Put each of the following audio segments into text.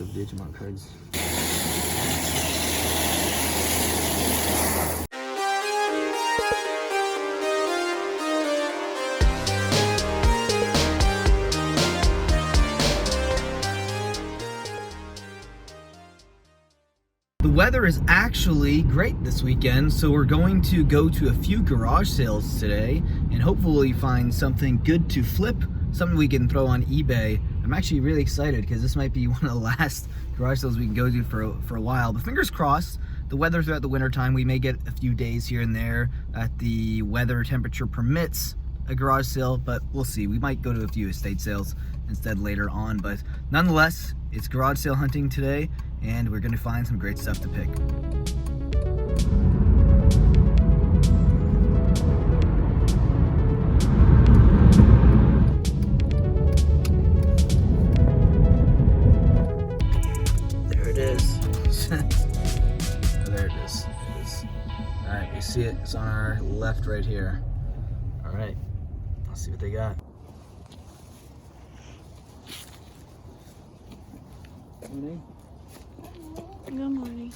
of Digimon cards. The weather is actually great this weekend, so we're going to go to a few garage sales today and hopefully find something good to flip, something we can throw on eBay. I'm actually really excited because this might be one of the last garage sales we can go to for a while, but fingers crossed. The weather throughout the winter time, we may get a few days here and there that the weather temperature permits a garage sale, but we'll see. We might go to a few estate sales instead later on, but nonetheless, it's garage sale hunting today, and we're gonna find some great stuff to pick. There it is. Oh, there it is. All right, you see it. It's on our left right here. All right, let's see what they got. Morning. Good morning.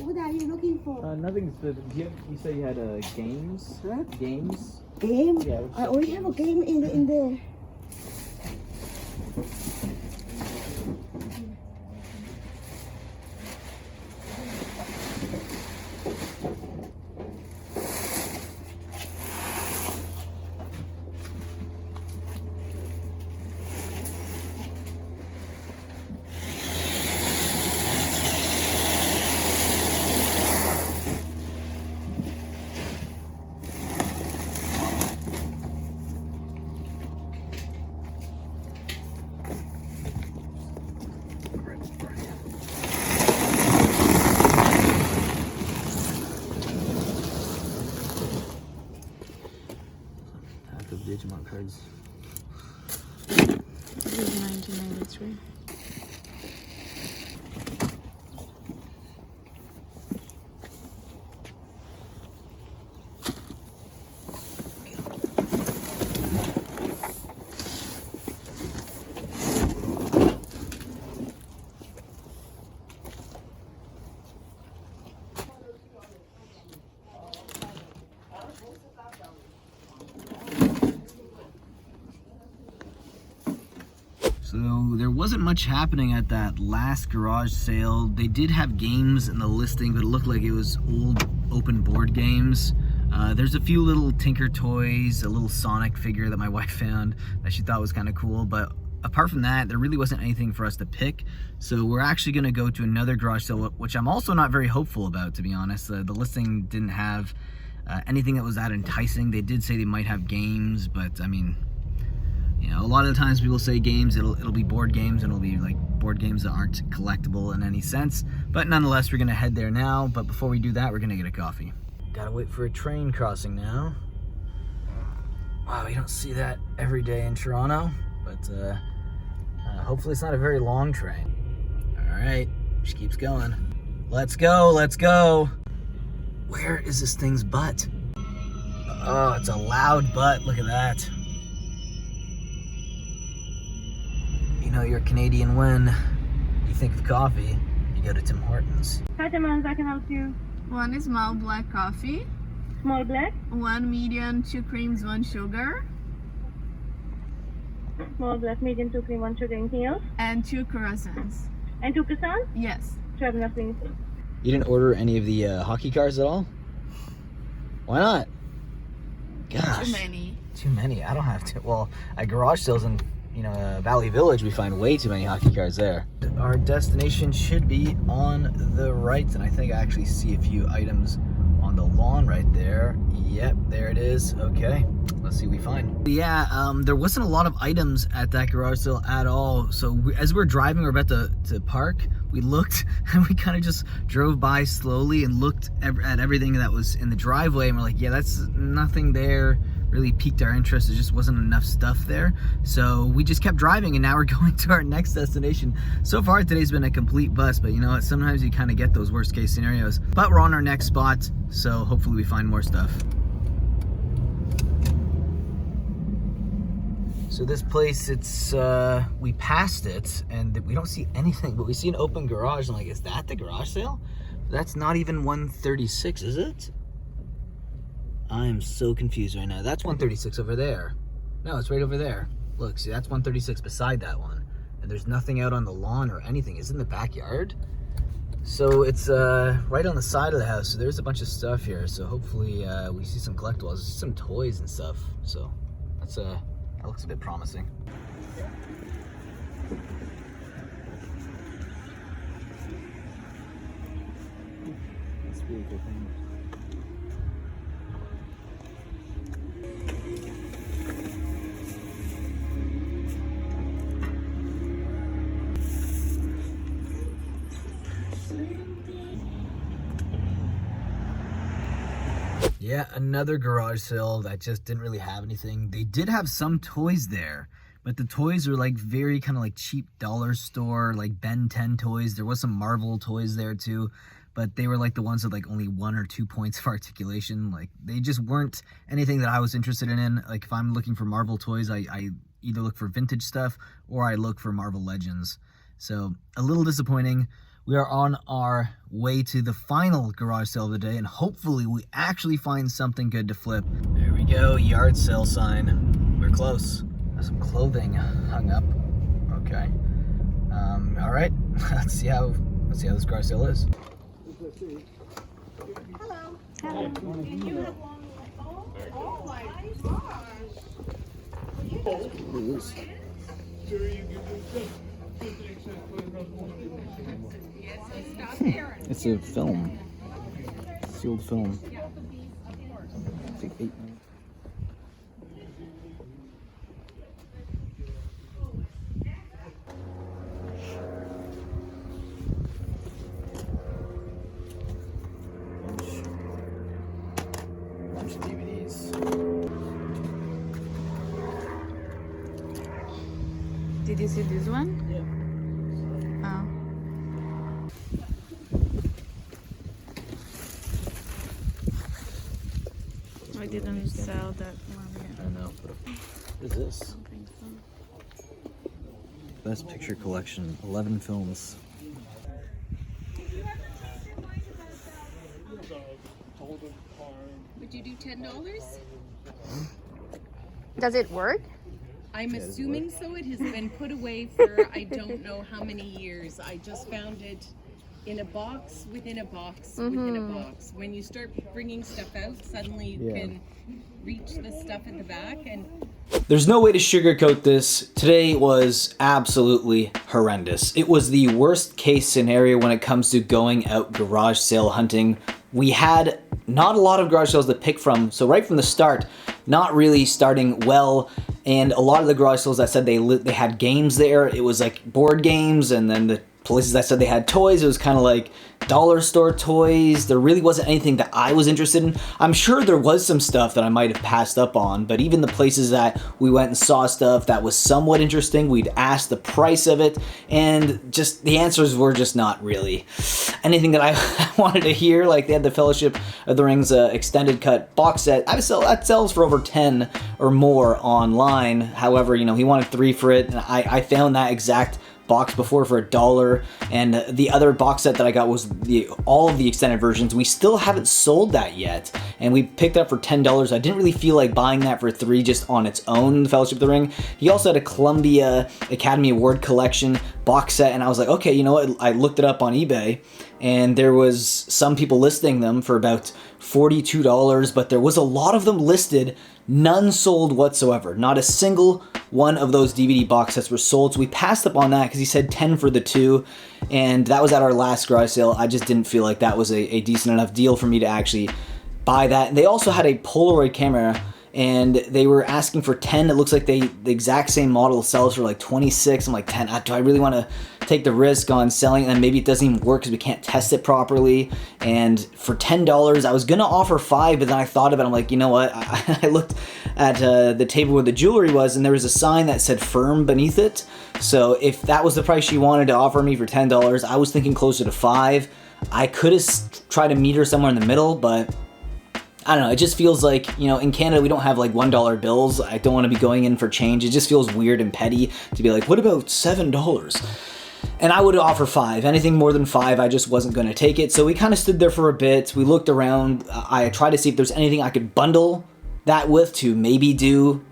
What are you looking for? Nothing specific. You said you had games? Huh? Games? Game? Yeah. I only have a game in there. Digimon cards. This is 1993. So there wasn't much happening at that last garage sale. They did have games in the listing, but it looked like it was old open board games. There's a few little Tinker toys, a little Sonic figure that my wife found that she thought was kind of cool, but apart from that, there really wasn't anything for us to pick. So we're actually gonna go to another garage sale, which I'm also not very hopeful about, to be honest. The listing didn't have anything that was that enticing. They did say they might have games, but I mean, you know, a lot of the times people say games, it'll be board games, and it'll be like board games that aren't collectible in any sense. But nonetheless, we're gonna head there now. But before we do that, we're gonna get a coffee. Gotta wait for a train crossing now. Wow, you don't see that every day in Toronto, but hopefully it's not a very long train. All right, just keeps going. Let's go, let's go. Where is this thing's butt? Oh, it's a loud butt, look at that. You know you're Canadian when you think of coffee, you go to Tim Hortons. Hi, Tim, I can help you. One is small black coffee, Small black, one medium, 2 creams, 1 sugar, small black, medium, 2 cream, 1 sugar, anything else? and 2 croissants. And 2 croissants? Yes. Traveler, please. You didn't order any of the hockey cards at all? Why not? Gosh. Too many. Too many. I don't have to. Well, at garage sales in Valley Village, we find way too many hockey cards there. Our destination should be on the right, and I think I actually see a few items on the lawn right there. Yep. Yep, there it is. Okay, let's see what we find. Yeah, there wasn't a lot of items at that garage sale at all. So as we're driving, we're about to park, we looked and we kind of just drove by slowly and looked at everything that was in the driveway, and we're like, yeah, that's nothing there really piqued our interest. There just wasn't enough stuff there. So we just kept driving, and now we're going to our next destination. So far today's been a complete bust, but you know what, sometimes you kind of get those worst case scenarios. But we're on our next spot, so hopefully we find more stuff. So this place, it's we passed it and we don't see anything, but we see an open garage. I'm like, is that the garage sale? That's not even 136, is it? I am so confused right now. That's 136 over there. No, it's right over there. Look, see, that's 136 beside that one. And there's nothing out on the lawn or anything. It's in the backyard. So it's right on the side of the house. So there's a bunch of stuff here. So hopefully we see some collectibles, some toys and stuff. So that's that looks a bit promising. That's a really good thing. Yeah, another garage sale that just didn't really have anything. They did have some toys there, but the toys are like very kind of like cheap dollar store, like Ben 10 toys. There was some Marvel toys there too, but they were like the ones with like only 1 or 2 points of articulation. Like they just weren't anything that I was interested in. Like if I'm looking for Marvel toys, I either look for vintage stuff or I look for Marvel Legends. So a little disappointing. We are on our way to the final garage sale of the day, and hopefully we actually find something good to flip. There we go, yard sale sign. We're close. There's some clothing hung up. Okay. All right. Let's see how this garage sale is. Hello. Hello. And you have one. Oh my gosh. It's a film. Sealed film. It's like 8 minutes. Bunch of DVDs. Did you see this one? Yeah. Oh. I didn't sell that one yet. I don't know. What is this? Best Picture Collection, 11 films. Would you do $10? Does it work? I'm assuming so. It has been put away for I don't know how many years. I just found it in a box within a box within a box. When you start bringing stuff out, suddenly you can reach the stuff at the back. And there's no way to sugarcoat this. Today was absolutely horrendous. It was the worst case scenario when it comes to going out garage sale hunting. We had not a lot of garage sales to pick from, so right from the start, not really starting well. And a lot of the garage sales that said they had games there, it was like board games, and then the places that said they had toys, it was kind of like dollar store toys. There really wasn't anything that I was interested in. I'm sure there was some stuff that I might have passed up on, but even the places that we went and saw stuff that was somewhat interesting, we'd asked the price of it, and just the answers were just not really anything that I wanted to hear. Like they had the Fellowship of the Rings extended cut box set. That sells for over 10 or more online. However, you know, he wanted 3 for it, and I found that exact box before for $1, and the other box set that I got was all of the extended versions. We still haven't sold that yet, and we picked up for $10. I didn't really feel like buying that for 3 just on its own, the Fellowship of the Ring. He also had a Columbia Academy Award collection box set, and I was like, okay, you know what? I looked it up on eBay, and there was some people listing them for about $42, but there was a lot of them listed, none sold whatsoever. Not a single one of those DVD box sets were sold, so we passed up on that because he said 10 for the 2, and that was at our last garage sale. I just didn't feel like that was a decent enough deal for me to actually buy that. And they also had a Polaroid camera, and they were asking for 10. It looks like the exact same model sells for like 26. I'm like, 10, do I really want to take the risk on selling it? And maybe it doesn't even work because we can't test it properly. And for $10, I was gonna offer 5, but then I thought about it. I'm like, you know what? I looked at the table where the jewelry was, and there was a sign that said firm beneath it. So if that was the price she wanted to offer me for $10, I was thinking closer to 5. I could have tried to meet her somewhere in the middle, but I don't know, it just feels like, you know, in Canada we don't have like $1 bills. I don't want to be going in for change. It just feels weird and petty to be like, what about $7? And I would offer 5. Anything more than 5, I just wasn't going to take it. So we kind of stood there for a bit. We looked around. I tried to see if there's anything I could bundle that with to maybe do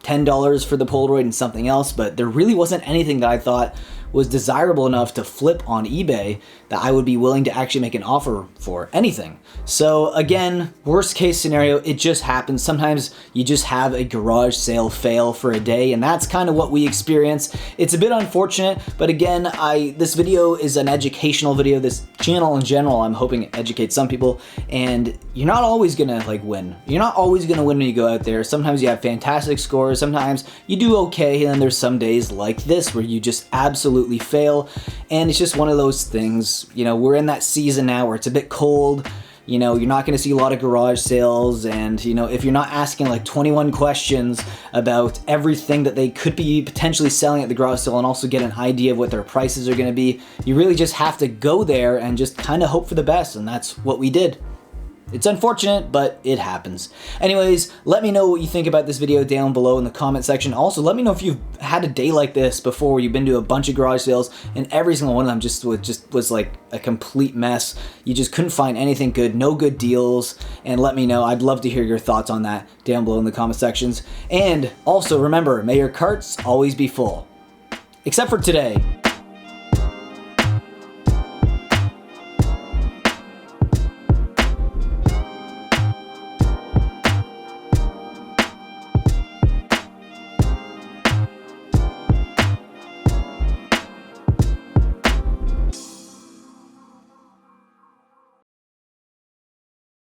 $10 for the Polaroid and something else, but there really wasn't anything that I thought was desirable enough to flip on eBay that I would be willing to actually make an offer for anything. So again, worst case scenario, it just happens. Sometimes you just have a garage sale fail for a day, and that's kind of what we experience. It's a bit unfortunate, but again, this video is an educational video. This channel in general, I'm hoping it educates some people, and you're not always gonna like win. You're not always gonna win when you go out there. Sometimes you have fantastic scores, sometimes you do okay, and then there's some days like this where you just absolutely fail, and it's just one of those things. You know, we're in that season now where it's a bit cold. You know, you're not going to see a lot of garage sales, and you know, if you're not asking like 21 questions about everything that they could be potentially selling at the garage sale and also get an idea of what their prices are going to be, you really just have to go there and just kind of hope for the best, and that's what we did. It's unfortunate, but it happens. Anyways, let me know what you think about this video down below in the comment section. Also, let me know if you've had a day like this before where you've been to a bunch of garage sales and every single one of them just was like a complete mess. You just couldn't find anything good, no good deals, and let me know. I'd love to hear your thoughts on that down below in the comment sections. And also remember, may your carts always be full. Except for today.